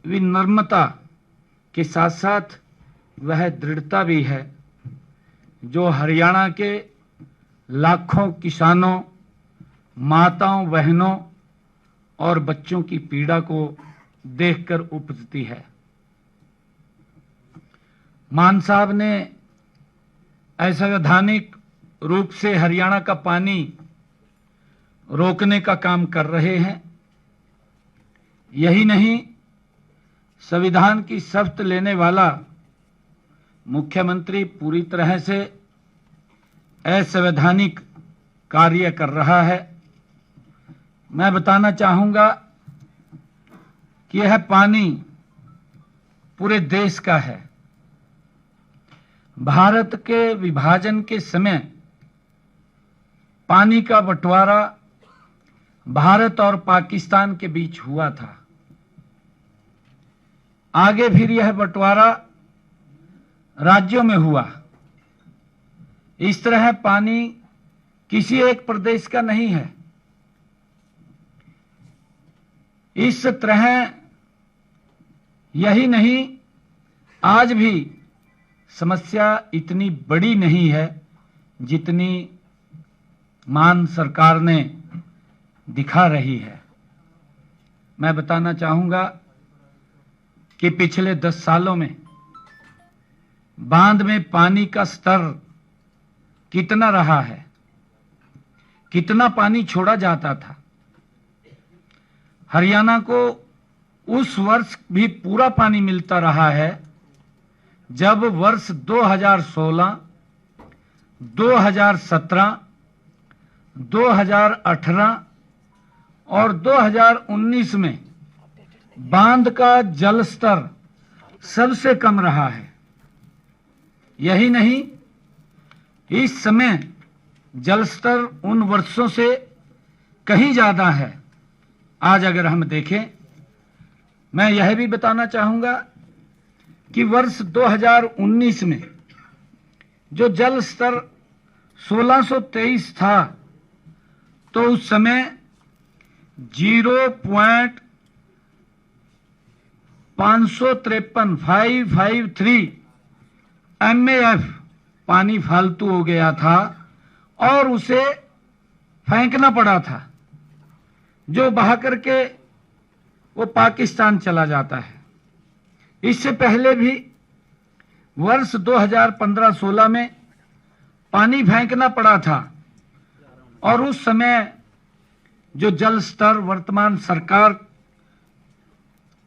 विनम्रता के साथ साथ वह दृढ़ता भी है जो हरियाणा के लाखों किसानों, माताओं, बहनों और बच्चों की पीड़ा को देखकर उपजती है। मान साहब ने असंवैधानिक रूप से हरियाणा का पानी रोकने का काम कर रहे हैं। यही नहीं, संविधान की शपथ लेने वाला मुख्यमंत्री पूरी तरह से असंवैधानिक कार्य कर रहा है। मैं बताना चाहूंगा कि यह पानी पूरे देश का है। भारत के विभाजन के समय पानी का बंटवारा भारत और पाकिस्तान के बीच हुआ था। आगे फिर यह बंटवारा राज्यों में हुआ। इस तरह पानी किसी एक प्रदेश का नहीं है। इस तरह यही नहीं, आज भी समस्या इतनी बड़ी नहीं है जितनी मान सरकार ने दिखा रही है। मैं बताना चाहूंगा कि पिछले 10 सालों में बांध में पानी का स्तर कितना रहा है, कितना पानी छोड़ा जाता था। हरियाणा को उस वर्ष भी पूरा पानी मिलता रहा है जब वर्ष 2016, 2017, 2018 और 2019 में बांध का जल स्तर सबसे कम रहा है। यही नहीं, इस समय जल स्तर उन वर्षों से कहीं ज्यादा है। आज अगर हम देखें, मैं यह भी बताना चाहूंगा कि वर्ष 2019 में जो जल स्तर 1623 था, तो उस समय 0.553 MAF पानी फालतू हो गया था और उसे फेंकना पड़ा था, जो बहा करके वो पाकिस्तान चला जाता है। इससे पहले भी वर्ष 2015-16 में पानी फेंकना पड़ा था और उस समय जो जल स्तर वर्तमान सरकार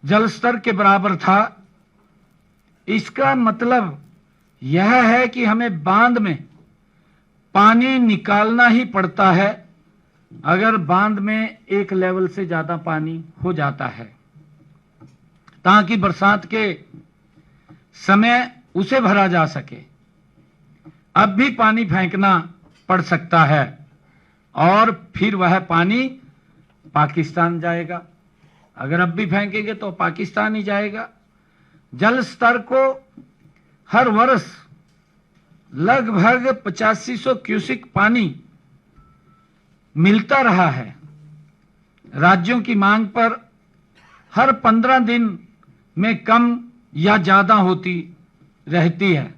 जल स्तर के बराबर था। इसका मतलब यह है कि हमें बांध में पानी निकालना ही पड़ता है अगर बांध में एक लेवल से ज्यादा पानी हो जाता है, ताकि बरसात के समय उसे भरा जा सके। अब भी पानी फेंकना पड़ सकता है और फिर वह पानी पाकिस्तान जाएगा। अगर अब भी फेंकेंगे तो पाकिस्तान ही जाएगा। जल स्तर को हर वर्ष लगभग 8500 क्यूसिक पानी मिलता रहा है। राज्यों की मांग पर हर 15 दिन में कम या ज्यादा होती रहती है।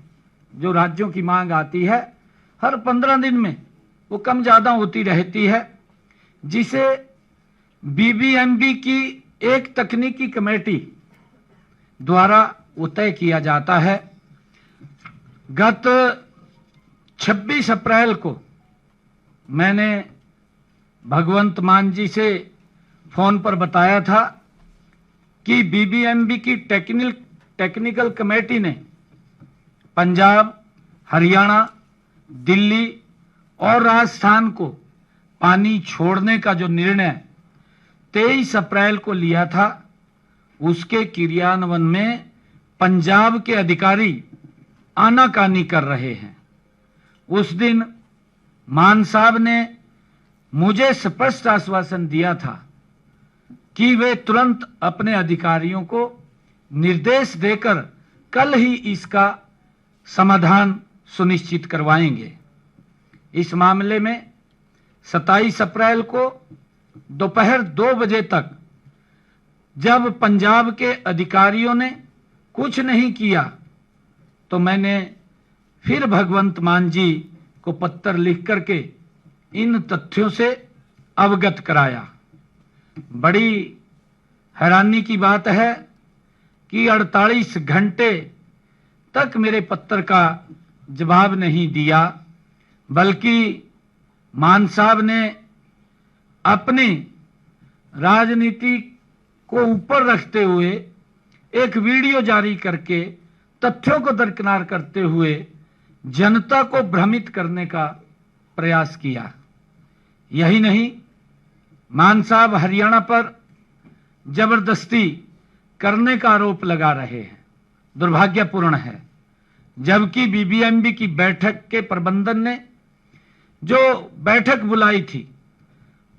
जो राज्यों की मांग आती है हर 15 दिन में वो कम ज्यादा होती रहती है, जिसे BBMB की एक तकनीकी कमेटी द्वारा वो तय किया जाता है। गत 26 अप्रैल को मैंने भगवंत मान जी से फोन पर बताया था कि BBMB की टेक्निकल कमेटी ने पंजाब, हरियाणा, दिल्ली और राजस्थान को पानी छोड़ने का जो निर्णय 23 अप्रैल को लिया था, उसके क्रियान्वयन में पंजाब के अधिकारी आनाकानी कर रहे हैं। उस दिन मान साहब ने मुझे स्पष्ट आश्वासन दिया था कि वे तुरंत अपने अधिकारियों को निर्देश देकर कल ही इसका समाधान सुनिश्चित करवाएंगे। इस मामले में 27 अप्रैल को दोपहर 2 बजे तक जब पंजाब के अधिकारियों ने कुछ नहीं किया तो मैंने फिर भगवंत मान जी को पत्र लिख करके इन तथ्यों से अवगत कराया। बड़ी हैरानी की बात है कि 48 घंटे तक मेरे पत्र का जवाब नहीं दिया, बल्कि मान साहब ने अपनी राजनीति को ऊपर रखते हुए एक वीडियो जारी करके तथ्यों को दरकिनार करते हुए जनता को भ्रमित करने का प्रयास किया। यही नहीं, मान साहब हरियाणा पर जबरदस्ती करने का आरोप लगा रहे हैं। दुर्भाग्यपूर्ण है, जबकि बीबीएमबी की बैठक के प्रबंधन ने जो बैठक बुलाई थी,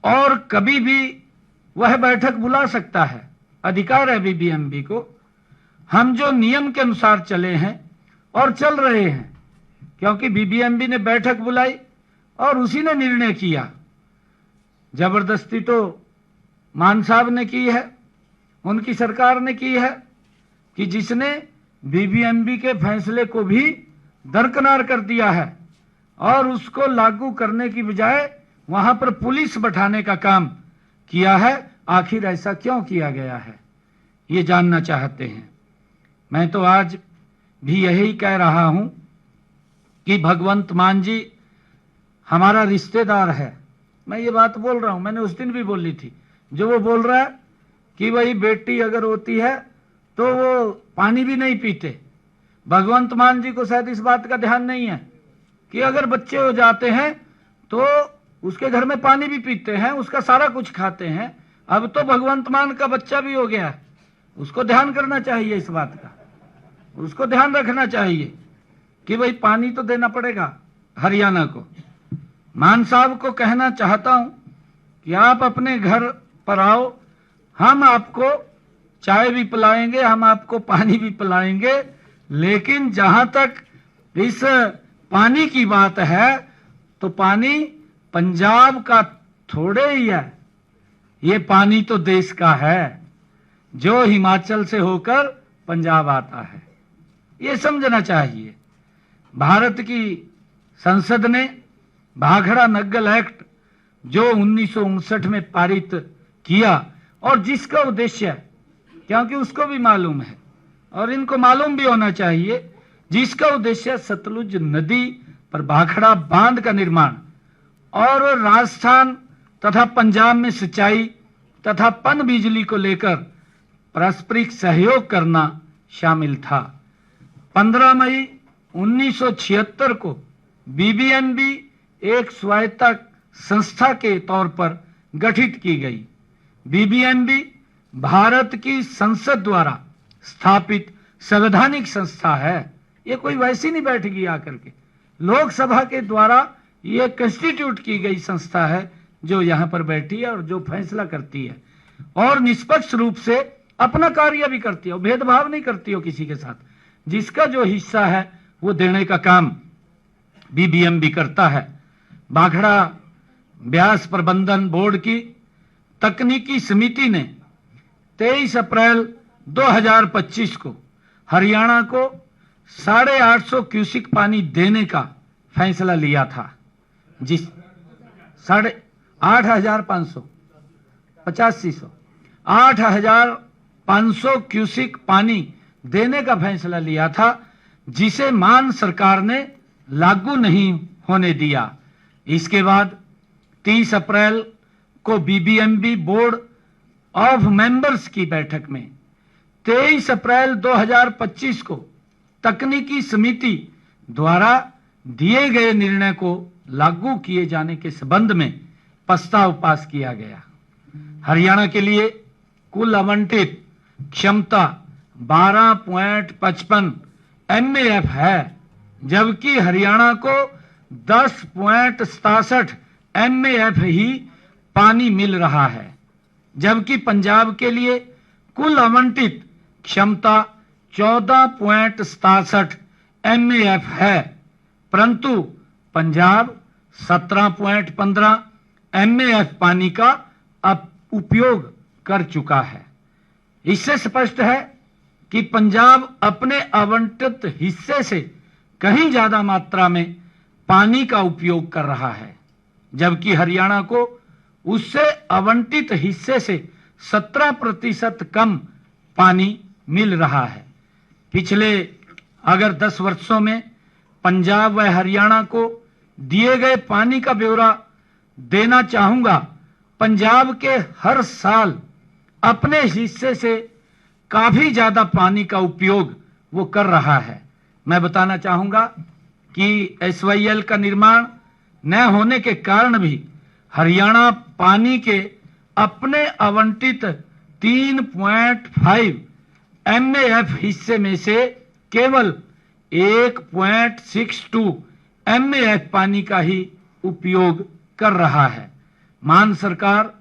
और कभी भी वह बैठक बुला सकता है, अधिकार है बीबीएमबी को। हम जो नियम के अनुसार चले हैं और चल रहे हैं, क्योंकि बीबीएमबी ने बैठक बुलाई और उसी ने निर्णय किया। जबरदस्ती तो मान साहब ने की है, उनकी सरकार ने की है, कि जिसने बीबीएमबी के फैसले को भी दरकिनार कर दिया है और उसको लागू करने की बजाय वहां पर पुलिस बैठाने का काम किया है। आखिर ऐसा क्यों किया गया है, ये जानना चाहते हैं। मैं तो आज भी यही कह रहा हूं कि भगवंत मान जी हमारा रिश्तेदार है। मैं ये बात बोल रहा हूं, मैंने उस दिन भी बोली थी। जो वो बोल रहा है कि भाई बेटी अगर होती है तो वो पानी भी नहीं पीते, भगवंत मान जी को शायद इस बात का ध्यान नहीं है कि अगर बच्चे हो जाते हैं तो उसके घर में पानी भी पीते हैं, उसका सारा कुछ खाते हैं। अब तो भगवंत मान का बच्चा भी हो गया है, उसको ध्यान करना चाहिए, इस बात का उसको ध्यान रखना चाहिए कि भाई पानी तो देना पड़ेगा हरियाणा को। मान साहब को कहना चाहता हूं कि आप अपने घर पर आओ, हम आपको चाय भी पिलाएंगे, हम आपको पानी भी पिलाएंगे, लेकिन जहां तक इस पानी की बात है तो पानी पंजाब का थोड़े ही है, ये पानी तो देश का है, जो हिमाचल से होकर पंजाब आता है। ये समझना चाहिए। भारत की संसद ने भाखड़ा नग्गल एक्ट जो 1959 में पारित किया, और जिसका उद्देश्य, क्योंकि उसको भी मालूम है और इनको मालूम भी होना चाहिए, जिसका उद्देश्य सतलुज नदी पर भाखड़ा बांध का निर्माण और राजस्थान तथा पंजाब में सिंचाई तथा पन बिजली को लेकर पारस्परिक सहयोग करना शामिल था। 15 मई 1976 को बीबीएमबी एक स्वायत्त संस्था के तौर पर गठित की गई। बीबीएमबी भारत की संसद द्वारा स्थापित संवैधानिक संस्था है। ये कोई वैसी नहीं बैठेगी आकर के, लोकसभा के द्वारा ये कंस्टिट्यूट की गई संस्था है जो यहां पर बैठी है और जो फैसला करती है और निष्पक्ष रूप से अपना कार्य भी करती है और भेदभाव नहीं करती हो किसी के साथ। जिसका जो हिस्सा है वो देने का काम बीबीएमबी करता है। भाखड़ा ब्यास प्रबंधन बोर्ड की तकनीकी समिति ने 23 अप्रैल 2025 को हरियाणा को 850 क्यूसिक पानी देने का फैसला लिया था। जिस 8,500 क्यूसिक पानी देने का फैसला लिया था, जिसे मान सरकार ने लागू नहीं होने दिया। इसके बाद 30 अप्रैल को बीबीएमबी बोर्ड ऑफ मेंबर्स की बैठक में 23 अप्रैल 2025 को तकनीकी समिति द्वारा दिए गए निर्णय को लागू किए जाने के संबंध में प्रस्ताव पास किया गया। हरियाणा के लिए कुल आवंटित क्षमता 12.55 MAF है, जबकि हरियाणा को 10.67 MAF ही पानी मिल रहा है। जबकि पंजाब के लिए कुल आवंटित क्षमता 14.67 MAF है, परंतु पंजाब 17.15 MAF पानी का उपयोग कर चुका है। इससे स्पष्ट है कि पंजाब अपने आवंटित हिस्से से कहीं ज्यादा मात्रा में पानी का उपयोग कर रहा है, जबकि हरियाणा को उससे आवंटित हिस्से से 17% कम पानी मिल रहा है। पिछले अगर 10 वर्षों में पंजाब व हरियाणा को दिए गए पानी का ब्यौरा देना चाहूंगा। पंजाब के हर साल अपने हिस्से से काफी ज्यादा पानी का उपयोग वो कर रहा है। मैं बताना चाहूंगा कि SYL का निर्माण न होने के कारण भी हरियाणा पानी के अपने आवंटित 3.5 MAF हिस्से में से केवल 1.62 MAF पानी का ही उपयोग कर रहा है। मान सरकार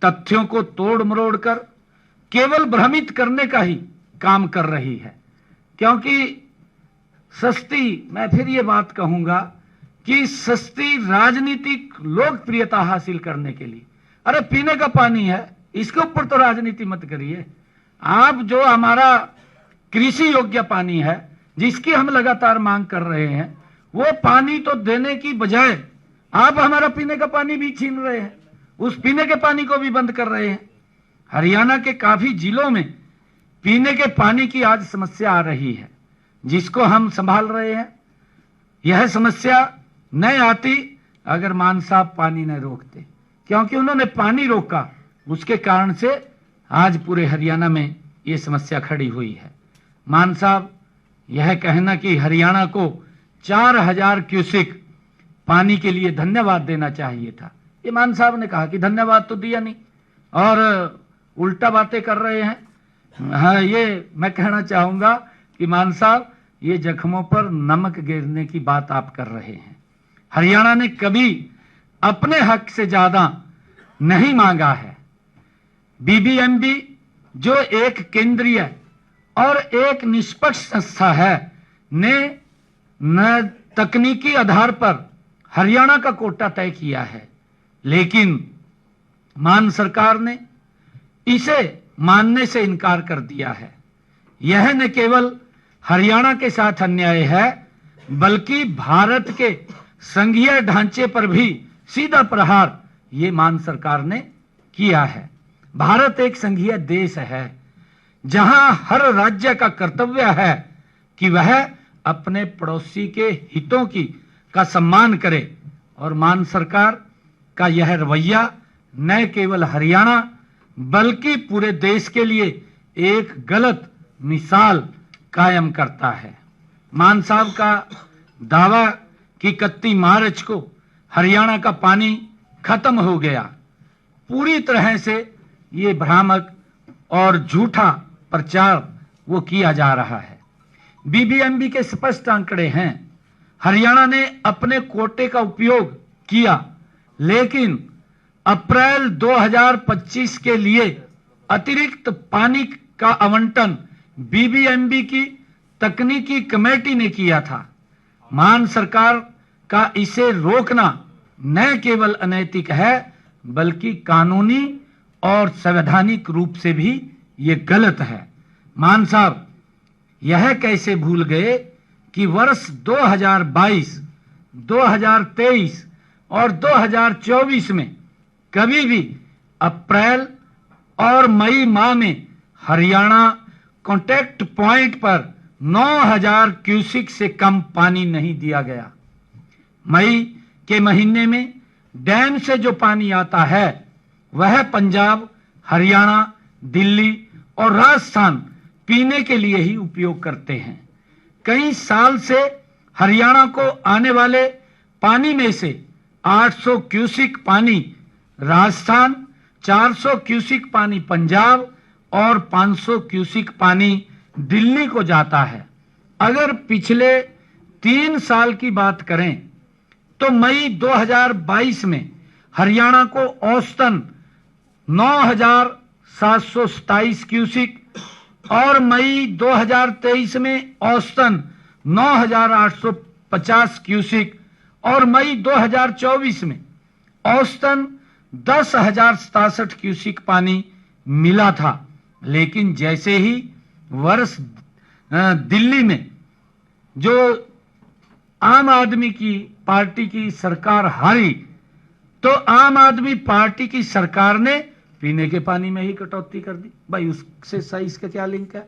तथ्यों को तोड़ मरोड़ कर केवल भ्रमित करने का ही काम कर रही है, क्योंकि सस्ती, मैं फिर ये बात कहूंगा कि सस्ती राजनीतिक लोकप्रियता हासिल करने के लिए, अरे पीने का पानी है, इसके ऊपर तो राजनीति मत करिए। आप जो हमारा कृषि योग्य पानी है जिसकी हम लगातार मांग कर रहे हैं, वो पानी तो देने की बजाय आप हमारा पीने का पानी भी छीन रहे हैं, उस पीने के पानी को भी बंद कर रहे हैं। हरियाणा के काफी जिलों में पीने के पानी की आज समस्या आ रही है, जिसको हम संभाल रहे हैं। यह समस्या नहीं आती अगर मान साहब पानी न रोकते, क्योंकि उन्होंने पानी रोका, उसके कारण से आज पूरे हरियाणा में यह समस्या खड़ी हुई है। मान साहब, यह कहना कि हरियाणा को 4000 क्यूसेक पानी के लिए धन्यवाद देना चाहिए था, ये मान साहब ने कहा कि धन्यवाद तो दिया नहीं और उल्टा बातें कर रहे हैं। हाँ, ये मैं कहना चाहूंगा कि मान साहब, ये जख्मों पर नमक गिरने की बात आप कर रहे हैं। हरियाणा ने कभी अपने हक से ज्यादा नहीं मांगा है। BBMB जो एक केंद्रीय और एक निष्पक्ष संस्था है, ने न तकनीकी आधार पर हरियाणा का कोटा तय किया है, लेकिन मान सरकार ने इसे मानने से इनकार कर दिया है। यह न केवल हरियाणा के साथ अन्याय है, बल्कि भारत के संघीय ढांचे पर भी सीधा प्रहार ये मान सरकार ने किया है। भारत एक संघीय देश है, जहां हर राज्य का कर्तव्य है कि वह अपने पड़ोसी के हितों का सम्मान करे, और मान सरकार का यह रवैया न केवल हरियाणा बल्कि पूरे देश के लिए एक गलत मिसाल कायम करता है। मान साहब का दावा कि 31 मार्च को हरियाणा का पानी खत्म हो गया, पूरी तरह से ये भ्रामक और झूठा प्रचार वो किया जा रहा है। BBMB के स्पष्ट आंकड़े हैं, हरियाणा ने अपने कोटे का उपयोग किया, लेकिन अप्रैल 2025 के लिए अतिरिक्त पानी का आवंटन BBMB की तकनीकी कमेटी ने किया था। मान सरकार का इसे रोकना न केवल अनैतिक है, बल्कि कानूनी और संवैधानिक रूप से भी ये गलत है। मान साहब, यह कैसे भूल गए कि वर्ष 2022, 2023 और 2024 में कभी भी अप्रैल और मई माह में हरियाणा कॉन्टैक्ट पॉइंट पर 9000 क्यूसिक से कम पानी नहीं दिया गया। मई के महीने में डैम से जो पानी आता है वह पंजाब, हरियाणा, दिल्ली और राजस्थान पीने के लिए ही उपयोग करते हैं। कई साल से हरियाणा को आने वाले पानी में से 800 क्यूसिक पानी राजस्थान, 400 क्यूसिक पानी पंजाब और 500 क्यूसिक पानी दिल्ली को जाता है। अगर पिछले 3 साल की बात करें तो मई 2022 में हरियाणा को औसतन 9727 क्यूसिक और मई 2023 में औसतन 9850 क्यूसिक और मई 2024 में औसतन 10,067 क्यूसिक पानी मिला था। लेकिन जैसे ही वर्ष दिल्ली में जो आम आदमी की पार्टी की सरकार हारी, तो आम आदमी पार्टी की सरकार ने पीने के पानी में ही कटौती कर दी। भाई उससे सही इसका क्या लिंक है?